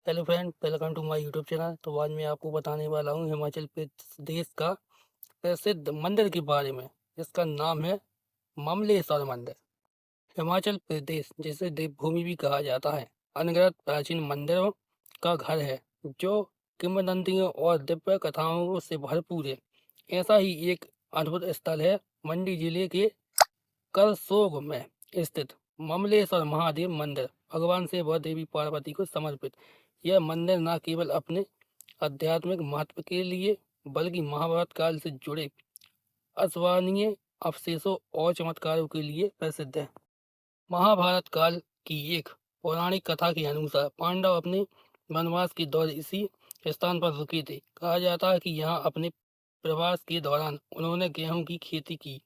Hello friend, welcome to my YouTube channel. तो आज मैं आपको बताने वाला हूँ हिमाचल प्रदेश का प्रसिद्ध मंदिर के बारे में, जिसका नाम है ममलेश्वर मंदिर। हिमाचल प्रदेश, जिसे देवभूमि भी कहा जाता है, अनगिनत प्राचीन मंदिरों का घर है, जो किंवदंतियों और दिव्य कथाओं से भरपूर है। ऐसा ही एक अद्भुत स्थल है मंडी जिले के करसोग में स्थित ममलेश्वर महादेव मंदिर। भगवान शिव और देवी पार्वती को समर्पित यह मंदिर न केवल अपने आध्यात्मिक महत्व के लिए, बल्कि महाभारत काल से जुड़े अविस्मरणीय अवशेषों और चमत्कारों के लिए प्रसिद्ध है। महाभारत काल की एक पौराणिक कथा के अनुसार पांडव अपने वनवास के दौरान इसी स्थान पर रुके थे। कहा जाता है कि यहाँ अपने प्रवास के दौरान उन्होंने गेहूं की खेती की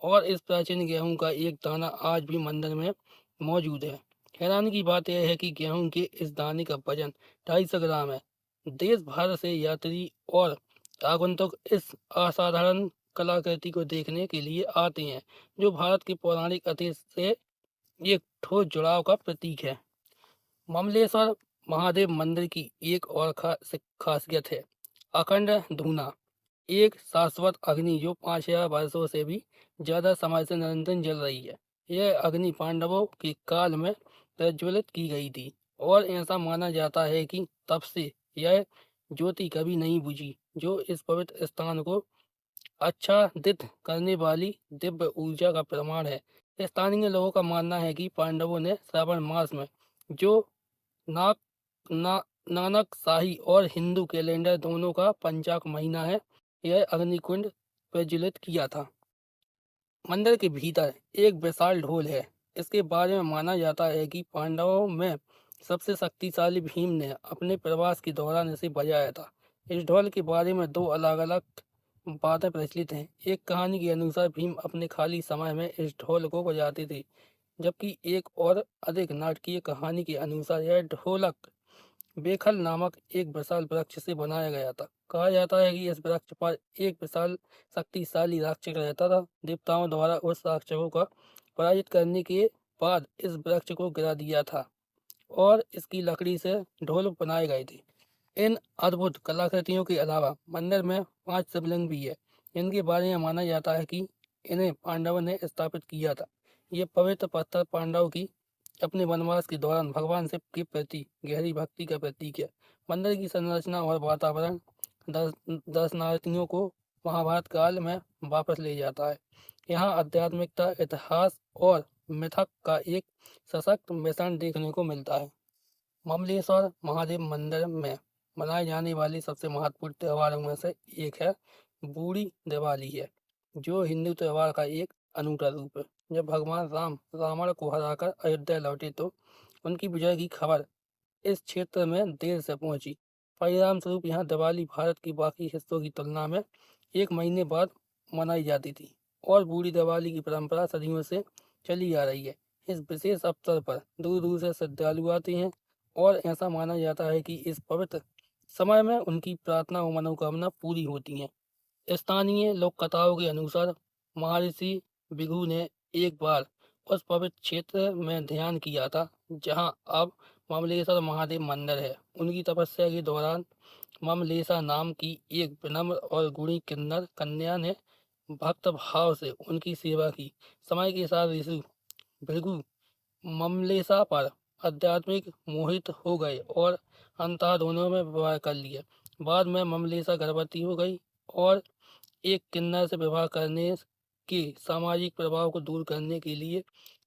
और इस प्राचीन गेहूं का एक दाना आज भी मंदिर में मौजूद है। हैरानी की बात यह है कि गेहूं के इस दाने का वजन 250 ग्राम है। देश भर से यात्री और आगंतुक इस असाधारण कलाकृति को देखने के लिए आते हैं, जो भारत के पौराणिक अतीत से एक ठोस जुड़ाव का प्रतीक है। ममलेश्वर महादेव मंदिर की एक और खासियत है अखंड धूना, एक शाश्वत अग्नि जो 5000 वर्षों से भी ज्यादा समय से निरंतर जल रही है। यह अग्नि पांडवों के काल में प्रज्वलित की गई थी और ऐसा माना जाता है कि तब से यह ज्योति कभी नहीं बुझी, जो इस पवित्र स्थान को आच्छादित करने वाली दिव्य ऊर्जा का प्रमाण है। स्थानीय लोगों का मानना है कि पांडवों ने श्रावण मास में, जो नाक ना, नानक शाही और हिंदू कैलेंडर दोनों का पंचांग महीना है, यह अग्निकुंड प्रज्वलित किया था। मंदिर के भीतर एक विशाल ढोल है। इसके बारे में माना जाता है कि पांडवों में सबसे शक्तिशाली भीम ने अपने प्रवास के दौरान इसे बजाया था। इस ढोल के बारे में दो अलग अलग बातें प्रचलित हैं। एक कहानी के अनुसार भीम अपने खाली समय में इस ढोल को बजाते थे, जबकि एक और अधिक नाटकीय कहानी के अनुसार यह ढोलक बेखल नामक एक विशाल वृक्ष से बनाया गया था। कहा जाता है कि इस वृक्ष पर एक विशाल शक्तिशाली राक्षस रहता था। देवताओं द्वारा उस राक्षसों का पराजित करने के बाद इस वृक्ष को गिरा दिया था और इसकी लकड़ी से ढोल बनाए गए थे। इन अद्भुत कलाकृतियों के अलावा मंदिर में 5 शिवलिंग भी है, जिनके बारे में माना जाता है कि इन्हें पांडवों ने स्थापित किया था। ये पवित्र पत्थर पांडव की अपने वनवास के दौरान भगवान शिव के प्रति गहरी भक्ति का प्रतीक है। मंदिर की संरचना और वातावरण दर्शनार्थियों को महाभारत काल में वापस ले जाता है। यहाँ आध्यात्मिकता, इतिहास और मिथक का एक सशक्त मिश्रण देखने को मिलता है। ममलेश्वर महादेव मंदिर में मनाए जाने वाली सबसे महत्वपूर्ण त्योहारों में से एक है बूढ़ी दिवाली है, जो हिंदू त्योहार का एक अनूठा रूप है। जब भगवान राम रावण को हराकर अयोध्या लौटे तो उनकी विजय की खबर इस क्षेत्र में देर से पहुंची। परिणाम स्वरूप यहाँ दिवाली भारत के बाकी हिस्सों की तुलना में 1 महीने बाद मनाई जाती थी और बूढ़ी दिवाली की परंपरा सदियों से चली आ रही है। इस विशेष अवसर पर दूर दूर से श्रद्धालु आते हैं और ऐसा माना जाता है कि इस पवित्र समय में उनकी प्रार्थना और मनोकामना पूरी होती हैं। स्थानीय लोक कथाओं के अनुसार महर्षि भृगु ने एक बार उस पवित्र क्षेत्र में ध्यान किया था, जहां अब ममलेश्वर महादेव मंदिर है। उनकी तपस्या के दौरान ममलेशा नाम की एक विनम्र और गुणी किन्नर कन्या ने भक्त भाव से उनकी सेवा की। समय के साथ ऋषि भृगु ममलेशा पर आध्यात्मिक मोहित हो गए और अंततः दोनों में विवाह कर लिया। बाद में ममलेशा गर्भवती हो गई और एक किन्नर से विवाह करने के सामाजिक प्रभाव को दूर करने के लिए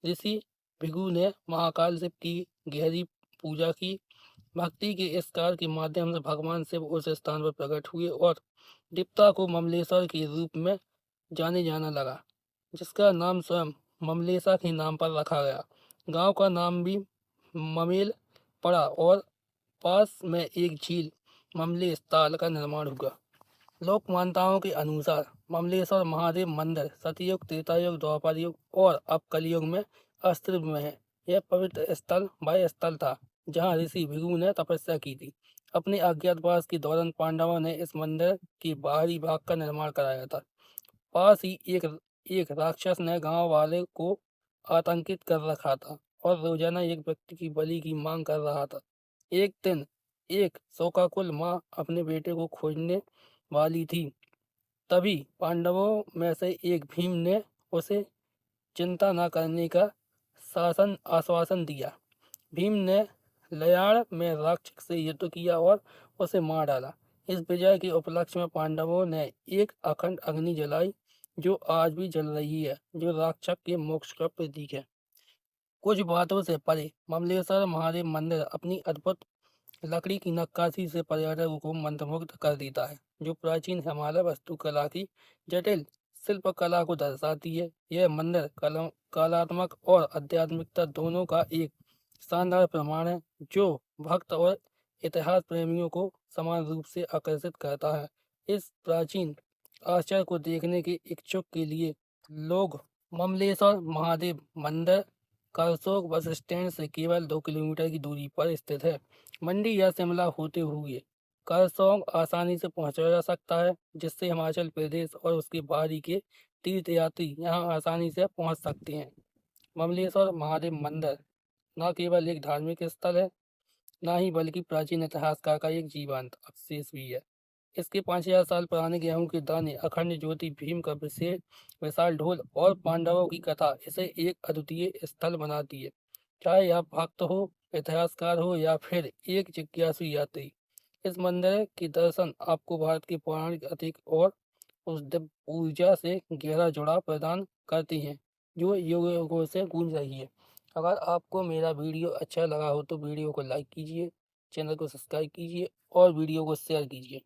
ऋषि भृगु ने महाकाल शिव की गहरी पूजा की। भक्ति के इस कार्य के माध्यम से भगवान शिव उस स्थान पर प्रकट हुए और देवता को ममलेश्वर के रूप में जाने जाना लगा, जिसका नाम स्वयं ममलेशा के नाम पर रखा गया। गांव का नाम भी ममेल पड़ा और पास में एक झील ममलेश ताल का निर्माण हुआ। लोक मान्यताओं के अनुसार ममलेश्वर महादेव मंदिर सतयुग, त्रेता युग, द्वापर युग और अब कलयुग में अस्तित्व में है। यह पवित्र स्थल वह स्थल था जहां ऋषि भृगु ने तपस्या की थी। अपने अज्ञातवास के दौरान पांडवों ने इस मंदिर के बाहरी भाग का निर्माण कराया था। पास ही एक एक राक्षस ने गांव वाले को आतंकित कर रखा था और रोजाना एक व्यक्ति की बलि की मांग कर रहा था। एक दिन एक शोकाकुल माँ अपने बेटे को खोजने वाली थी, तभी पांडवों में से एक भीम ने उसे चिंता न करने का आश्वासन दिया। भीम ने लयाड़ में राक्षस से युद्ध किया और उसे मार डाला। इस विजय के उपलक्ष्य में पांडवों ने एक अखंड अग्नि जलाई, जो आज भी जल रही है, जो राक्षस के मोक्ष का प्रतीक है। कुछ बातों से परे ममलेश्वर महादेव मंदिर अपनी अद्भुत लकड़ी की नक्काशी से पर्यटकों को मंत्रमुग्ध कर देता है, जो प्राचीन हिमालय वास्तुकला की जटिल शिल्पकला को दर्शाती है। यह मंदिर कलात्मक और आध्यात्मिकता दोनों का एक शानदार प्रमाण है, जो भक्त और इतिहास प्रेमियों को समान रूप से आकर्षित करता है। इस प्राचीन आश्चर्य को देखने के इच्छुक के लिए लोग ममलेश्वर महादेव मंदिर करसोग बस स्टैंड से केवल 2 किलोमीटर की दूरी पर स्थित है। मंडी या शिमला होते हुए करसोग आसानी से पहुंचा जा सकता है, जिससे हिमाचल प्रदेश और उसके बाहरी के तीर्थयात्री यहां आसानी से पहुंच सकते हैं। ममलेश्वर महादेव मंदिर न केवल एक धार्मिक स्थल है, न ही बल्कि प्राचीन इतिहासकार का एक जीवंत अवशेष भी है। इसके 5000 साल पुराने गेहूं के दाने, अखंड ज्योति, भीम का विशेष विशाल ढोल और पांडवों की कथा इसे एक अद्वितीय स्थल बनाती है। चाहे आप भक्त हो, इतिहासकार हो या फिर एक जिज्ञासु यात्री, इस मंदिर के दर्शन आपको भारत की पौराणिक अतीत और उस दिव्य ऊर्जा से गहरा जुड़ाव प्रदान करती हैं, जो युगों युगों से गूंज रही है। अगर आपको मेरा वीडियो अच्छा लगा हो तो वीडियो को लाइक कीजिए, चैनल को सब्सक्राइब कीजिए और वीडियो को शेयर कीजिए।